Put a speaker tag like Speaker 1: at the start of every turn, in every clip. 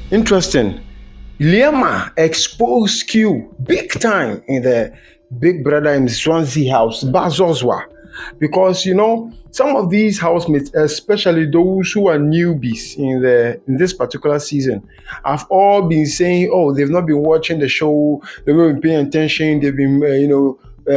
Speaker 1: Interesting. Liema exposed Q big time in the Big Brother in Swansea house, Bazoswa. Because some of these housemates, especially those who are newbies in this particular season, have all been saying, "Oh, they've not been watching the show, they've not been paying attention, they've been,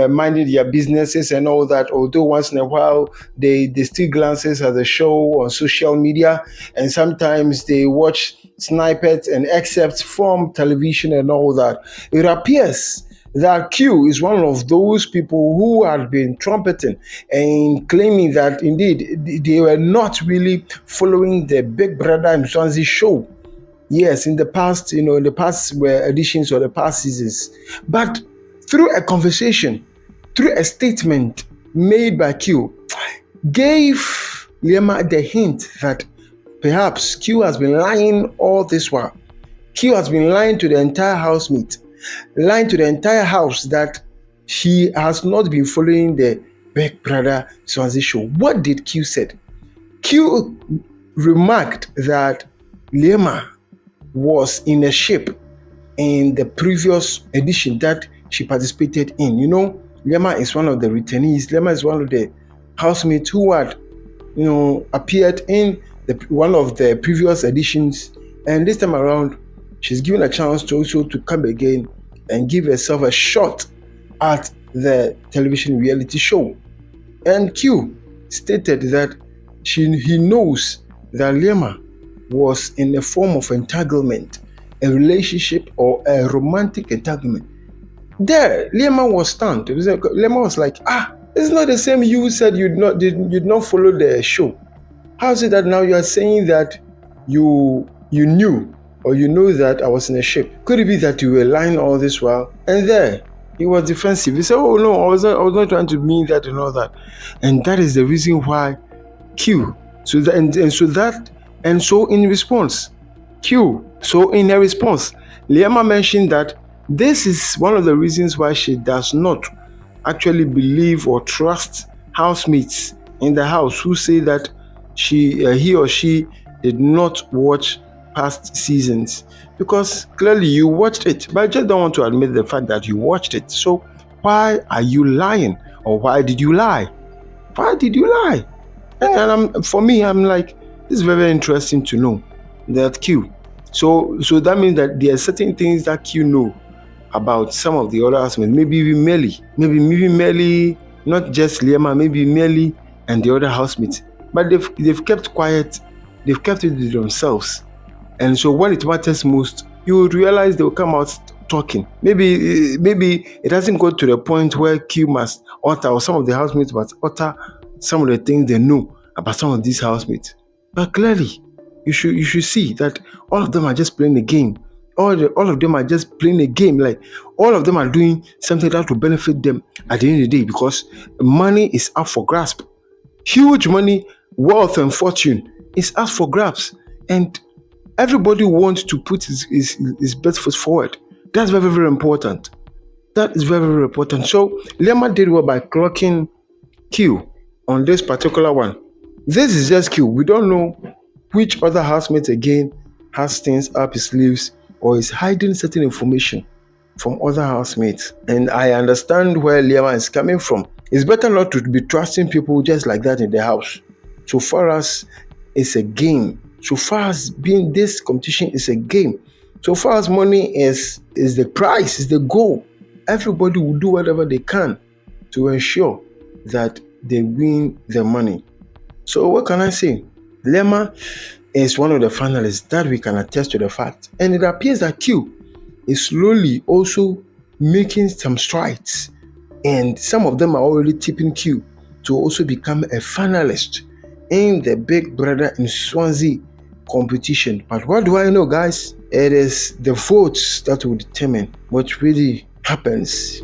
Speaker 1: minding their businesses and all that." Although once in a while they still glances at the show on social media, and sometimes they watch snippets and excerpts from television and all that. It appears that Q is one of those people who had been trumpeting and claiming that indeed they were not really following the Big Brother and Swansea show. Yes, in the past, editions or the past seasons. But through a conversation, through a statement made by Q, gave Liema the hint that perhaps Q has been lying all this while. Q has been lying to the entire housemate, lying to the entire house that she has not been following the Big Brother Swansea show. What did Q said? Q remarked that Liema was in a ship in the previous edition that she participated in. Liema is one of the returnees. Liema is one of the housemates who had, appeared in one of the previous editions, and this time around, she's given a chance to come again and give herself a shot at the television reality show. And Q stated that he knows that Liema was in a form of entanglement, a relationship or a romantic entanglement. There, Liema was stunned. Liema was like, it's not the same. You said you'd not follow the show. How is it that now you are saying that you knew or you know that I was in a ship? Could it be that you were lying all this while? And there, he was defensive. He said, "Oh no, I was not trying to mean that and all that." And that is the reason why Q. So in response, Liema mentioned that this is one of the reasons why she does not actually believe or trust housemates in the house who say that he or she did not watch past seasons, because clearly you watched it, but I just don't want to admit the fact that you watched it. So why are you lying? Or why did you lie? Why did you lie? And for me, I'm like, this is very, very interesting to know that Q. So that means that there are certain things that Q know about some of the other housemates, maybe merely, not just Liema, maybe merely and the other housemates. But they've kept quiet, they've kept it to themselves. And so when it matters most, you would realize they will come out talking. Maybe it doesn't go to the point where Q must utter, or some of the housemates must utter some of the things they know about some of these housemates. But clearly, you should see that all of them are just playing the game. All of them are just playing a game. Like, all of them are doing something that will benefit them at the end of the day, because money is up for grasp. Huge money, wealth, and fortune is up for grabs, and everybody wants to put his best foot forward. That's very, very important. That is very, very important. So Liema did well by clocking Q on this particular one. This is just Q. We don't know which other housemate again has things up his sleeves or is hiding certain information from other housemates. And I understand where Liema is coming from. It's better not to be trusting people just like that in the house. So far as it's a game, so far as being this competition is a game, so far as money is the prize, is the goal, everybody will do whatever they can to ensure that they win the money. So what can I say? Liema is one of the finalists that we can attest to the fact. And it appears that Q is slowly also making some strides. And some of them are already tipping Q to also become a finalist in the Big Brother in Swansea competition. But what do I know, guys? It is the votes that will determine what really happens